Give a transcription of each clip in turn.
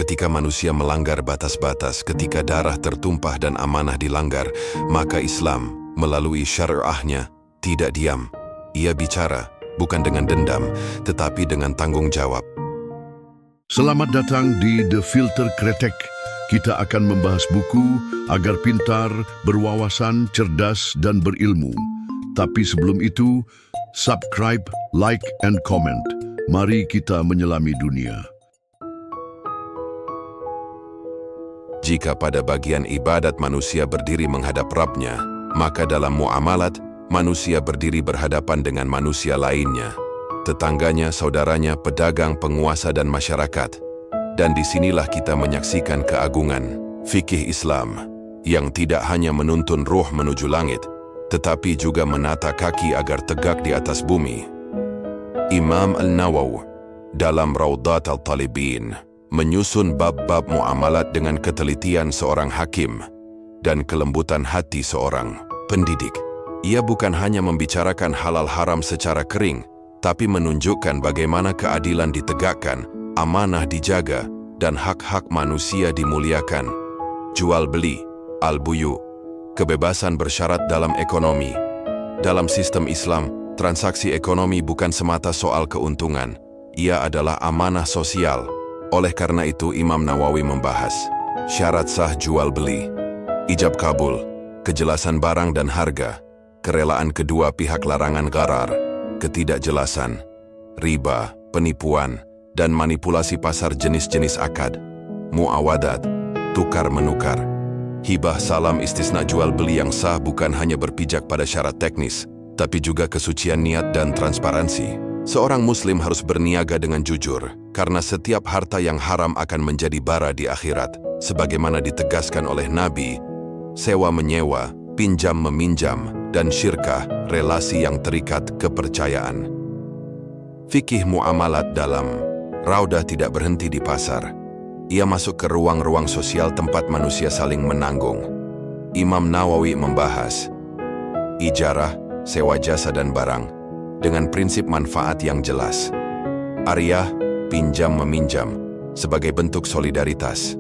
Ketika manusia melanggar batas-batas, ketika darah tertumpah dan amanah dilanggar, maka Islam melalui syariahnya tidak diam. Ia bicara bukan dengan dendam, tetapi dengan tanggung jawab. Selamat datang di The Filter Kretek. Kita akan membahas buku agar pintar, berwawasan, cerdas, dan berilmu. Tapi sebelum itu, subscribe, like, and comment. Mari kita menyelami dunia. Jika pada bagian ibadat manusia berdiri menghadap Rabb-Nya, maka dalam muamalat, manusia berdiri berhadapan dengan manusia lainnya. Tetangganya, saudaranya, pedagang, penguasa, dan masyarakat. Dan disinilah kita menyaksikan keagungan fikih Islam yang tidak hanya menuntun ruh menuju langit, tetapi juga menata kaki agar tegak di atas bumi. Imam An-Nawawi dalam Raudat Al-Talibin menyusun bab-bab muamalat dengan ketelitian seorang hakim dan kelembutan hati seorang pendidik. Ia bukan hanya membicarakan halal haram secara kering, tapi menunjukkan bagaimana keadilan ditegakkan, amanah dijaga, dan hak-hak manusia dimuliakan. Jual beli, al-buyu, kebebasan bersyarat dalam ekonomi. Dalam sistem Islam, transaksi ekonomi bukan semata soal keuntungan, ia adalah amanah sosial. Oleh karena itu Imam Nawawi membahas syarat sah jual beli, ijab kabul, kejelasan barang dan harga, kerelaan kedua pihak, larangan gharar, ketidakjelasan, riba, penipuan, dan manipulasi pasar, jenis-jenis akad, muawadat, tukar-menukar, hibah, salam, istisna. Jual beli yang sah bukan hanya berpijak pada syarat teknis, tapi juga kesucian niat dan transparansi. Seorang muslim harus berniaga dengan jujur, karena setiap harta yang haram akan menjadi bara di akhirat, sebagaimana ditegaskan oleh Nabi. Sewa-menyewa, pinjam-meminjam, dan syirkah, relasi yang terikat kepercayaan. Fikih muamalat dalam Raudah tidak berhenti di pasar. Ia masuk ke ruang-ruang sosial tempat manusia saling menanggung. Imam Nawawi membahas ijarah, sewa jasa dan barang, dengan prinsip manfaat yang jelas. Ariyah, pinjam-meminjam, sebagai bentuk solidaritas.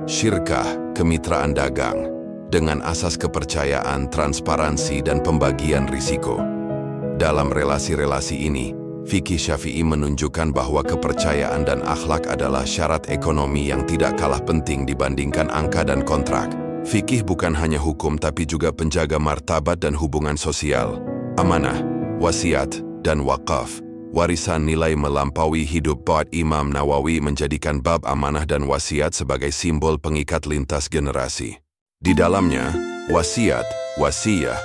Syirkah, kemitraan dagang, dengan asas kepercayaan, transparansi, dan pembagian risiko. Dalam relasi-relasi ini, fikih Syafi'i menunjukkan bahwa kepercayaan dan akhlak adalah syarat ekonomi yang tidak kalah penting dibandingkan angka dan kontrak. Fikih bukan hanya hukum tapi juga penjaga martabat dan hubungan sosial. Amanah, wasiat, dan wakaf, warisan nilai melampaui hidup. Buat Imam Nawawi menjadikan bab amanah dan wasiat sebagai simbol pengikat lintas generasi. Di dalamnya, wasiat, wasiyah,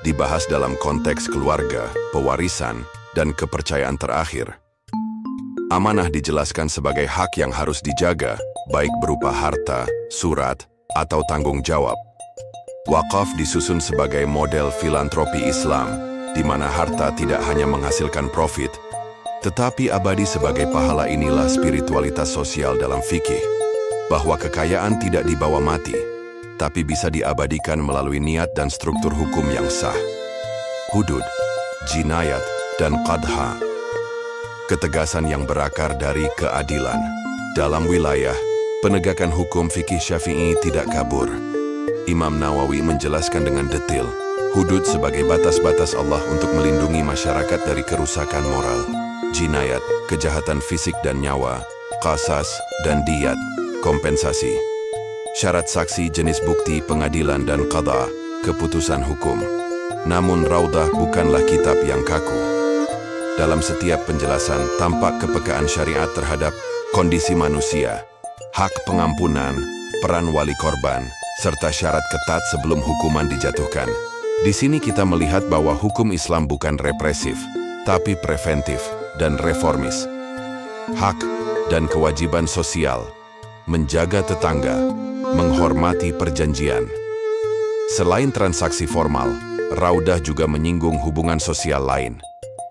dibahas dalam konteks keluarga, pewarisan, dan kepercayaan terakhir. Amanah dijelaskan sebagai hak yang harus dijaga, baik berupa harta, surat, atau tanggung jawab. Wakaf disusun sebagai model filantropi Islam, di mana harta tidak hanya menghasilkan profit, tetapi abadi sebagai pahala. Inilah spiritualitas sosial dalam fikih, bahwa kekayaan tidak dibawa mati, tapi bisa diabadikan melalui niat dan struktur hukum yang sah. Hudud, jinayat, dan qadha, ketegasan yang berakar dari keadilan. Dalam wilayah penegakan hukum, fikih Syafi'i tidak kabur. Imam Nawawi menjelaskan dengan detail hudud sebagai batas-batas Allah untuk melindungi masyarakat dari kerusakan moral. Jinayat, kejahatan fisik dan nyawa. Qasas dan diyat, kompensasi. Syarat saksi, jenis bukti, pengadilan, dan qadha, keputusan hukum. Namun Raudah bukanlah kitab yang kaku. Dalam setiap penjelasan tampak kepekaan syariat terhadap kondisi manusia, hak pengampunan, peran wali korban, serta syarat ketat sebelum hukuman dijatuhkan. Di sini kita melihat bahwa hukum Islam bukan represif, tapi preventif dan reformis. Hak dan kewajiban sosial, menjaga tetangga, menghormati perjanjian. Selain transaksi formal, Raudah juga menyinggung hubungan sosial lain.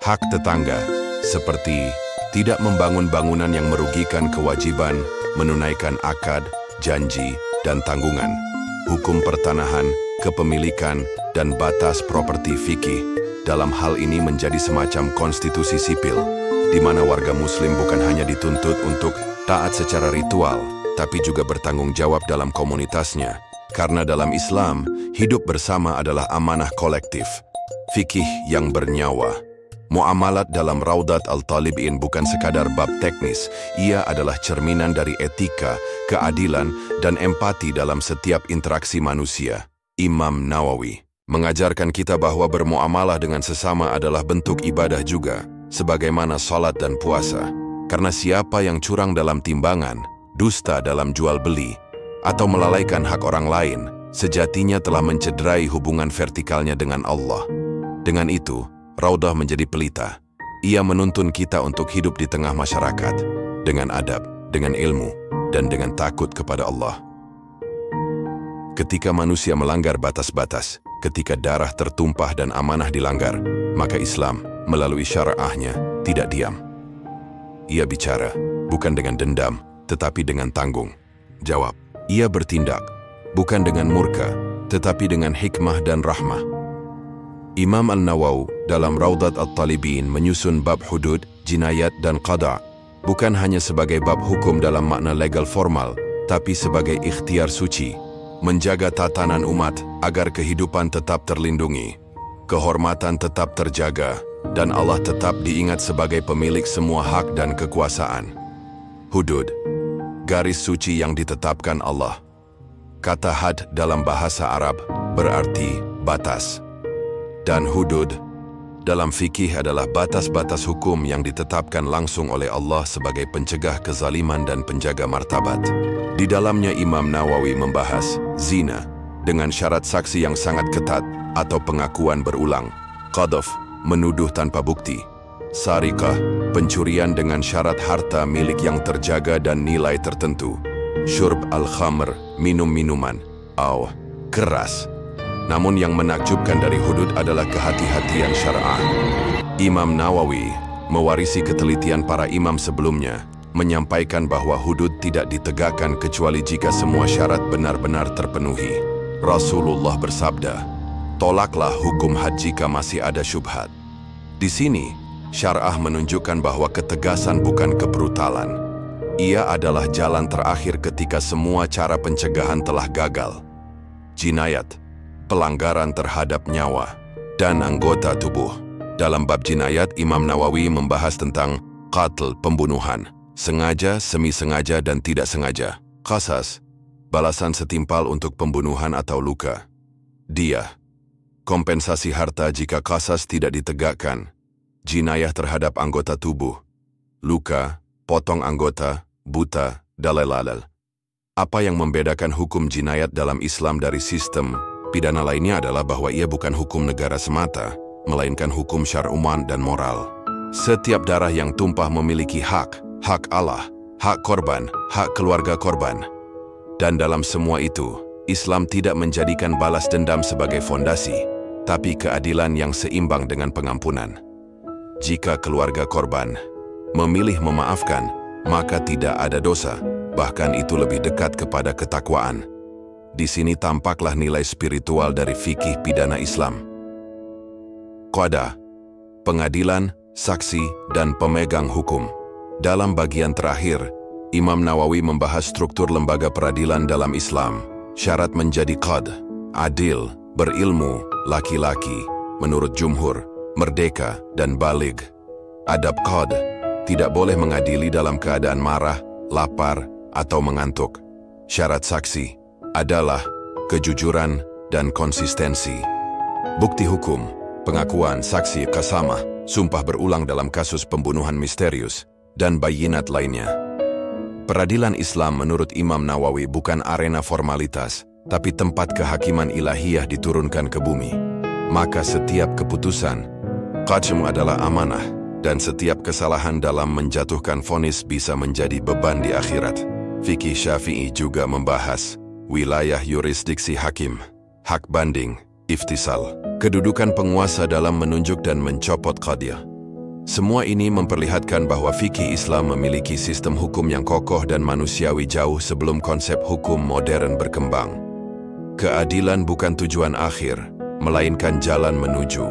Hak tetangga, seperti tidak membangun bangunan yang merugikan kewajiban, menunaikan akad, janji, dan tanggungan. Hukum pertanahan, kepemilikan, dan batas properti fikih dalam hal ini menjadi semacam konstitusi sipil, di mana warga muslim bukan hanya dituntut untuk taat secara ritual, tapi juga bertanggung jawab dalam komunitasnya. Karena dalam Islam, hidup bersama adalah amanah kolektif. Fikih yang bernyawa. Muamalat dalam Raudat Al-Talibin bukan sekadar bab teknis, ia adalah cerminan dari etika, keadilan, dan empati dalam setiap interaksi manusia. Imam Nawawi mengajarkan kita bahwa bermuamalah dengan sesama adalah bentuk ibadah juga, sebagaimana salat dan puasa. Karena siapa yang curang dalam timbangan, dusta dalam jual beli, atau melalaikan hak orang lain, sejatinya telah mencederai hubungan vertikalnya dengan Allah. Dengan itu, Raudah menjadi pelita. Ia menuntun kita untuk hidup di tengah masyarakat, dengan adab, dengan ilmu, dan dengan takut kepada Allah. Ketika manusia melanggar batas-batas, ketika darah tertumpah dan amanah dilanggar, maka Islam, melalui syariahnya, tidak diam. Ia bicara, bukan dengan dendam, tetapi dengan tanggung jawab. Ia bertindak, bukan dengan murka, tetapi dengan hikmah dan rahmah. Imam An-Nawawi dalam Raudat Al-Talibin menyusun bab hudud, jinayat, dan qada, bukan hanya sebagai bab hukum dalam makna legal formal, tapi sebagai ikhtiar suci, menjaga tatanan umat agar kehidupan tetap terlindungi, kehormatan tetap terjaga, dan Allah tetap diingat sebagai pemilik semua hak dan kekuasaan. Hudud, garis suci yang ditetapkan Allah. Kata had dalam bahasa Arab berarti batas. Dan hudud dalam fikih adalah batas-batas hukum yang ditetapkan langsung oleh Allah sebagai pencegah kezaliman dan penjaga martabat. Di dalamnya Imam Nawawi membahas zina dengan syarat saksi yang sangat ketat atau pengakuan berulang, qadhaf, menuduh tanpa bukti, sarikah, pencurian dengan syarat harta milik yang terjaga dan nilai tertentu, syurb al-khamr, minum minuman, keras. Namun yang menakjubkan dari hudud adalah kehati-hatian syar'ah. Imam Nawawi mewarisi ketelitian para imam sebelumnya, menyampaikan bahwa hudud tidak ditegakkan kecuali jika semua syarat benar-benar terpenuhi. Rasulullah bersabda, tolaklah hukum had jika masih ada syubhat. Di sini, syar'ah menunjukkan bahwa ketegasan bukan kebrutalan. Ia adalah jalan terakhir ketika semua cara pencegahan telah gagal. Jinayat, pelanggaran terhadap nyawa dan anggota tubuh. Dalam bab jinayat, Imam Nawawi membahas tentang qatl, pembunuhan, sengaja, semi-sengaja, dan tidak sengaja. Qasas, balasan setimpal untuk pembunuhan atau luka. Diyah, kompensasi harta jika qasas tidak ditegakkan. Jinayah terhadap anggota tubuh, luka, potong anggota, buta, dalalal. Apa yang membedakan hukum jinayat dalam Islam dari sistem pidana lainnya adalah bahwa ia bukan hukum negara semata, melainkan hukum syar'uman dan moral. Setiap darah yang tumpah memiliki hak Allah, hak korban, hak keluarga korban. Dan dalam semua itu, Islam tidak menjadikan balas dendam sebagai fondasi, tapi keadilan yang seimbang dengan pengampunan. Jika keluarga korban memilih memaafkan, maka tidak ada dosa, bahkan itu lebih dekat kepada ketakwaan. Di sini tampaklah nilai spiritual dari fikih pidana Islam. Qada, pengadilan, saksi, dan pemegang hukum. Dalam bagian terakhir, Imam Nawawi membahas struktur lembaga peradilan dalam Islam. Syarat menjadi qad, adil, berilmu, laki-laki, menurut jumhur, merdeka, dan baligh. Adab qad, tidak boleh mengadili dalam keadaan marah, lapar, atau mengantuk. Syarat saksi adalah kejujuran dan konsistensi. Bukti hukum, pengakuan saksi qasamah, sumpah berulang dalam kasus pembunuhan misterius, dan bayinat lainnya. Peradilan Islam menurut Imam Nawawi bukan arena formalitas, tapi tempat kehakiman ilahiyah diturunkan ke bumi. Maka setiap keputusan, qadam adalah amanah, dan setiap kesalahan dalam menjatuhkan vonis bisa menjadi beban di akhirat. Fikih Syafi'i juga membahas wilayah yurisdiksi hakim, hak banding, iftisal, kedudukan penguasa dalam menunjuk dan mencopot qadiyah. Semua ini memperlihatkan bahwa fikih Islam memiliki sistem hukum yang kokoh dan manusiawi jauh sebelum konsep hukum modern berkembang. Keadilan bukan tujuan akhir, melainkan jalan menuju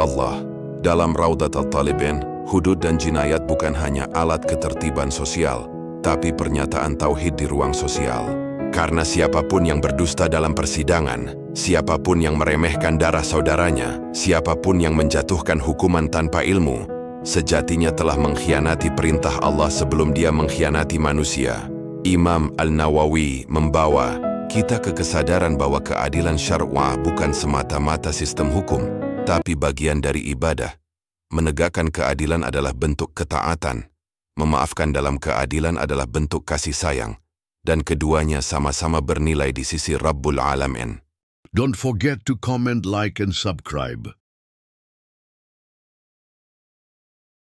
Allah. Dalam Raudat Al-Talibin, hudud dan jinayat bukan hanya alat ketertiban sosial, tapi pernyataan tauhid di ruang sosial. Karena siapapun yang berdusta dalam persidangan, siapapun yang meremehkan darah saudaranya, siapapun yang menjatuhkan hukuman tanpa ilmu, sejatinya telah mengkhianati perintah Allah sebelum dia mengkhianati manusia. Imam Al-Nawawi membawa kita ke kesadaran bahwa keadilan syar'ah bukan semata-mata sistem hukum, tapi bagian dari ibadah. Menegakkan keadilan adalah bentuk ketaatan. Memaafkan dalam keadilan adalah bentuk kasih sayang. Dan keduanya sama-sama bernilai di sisi Rabbul Alamin. Don't forget to comment, like, and subscribe.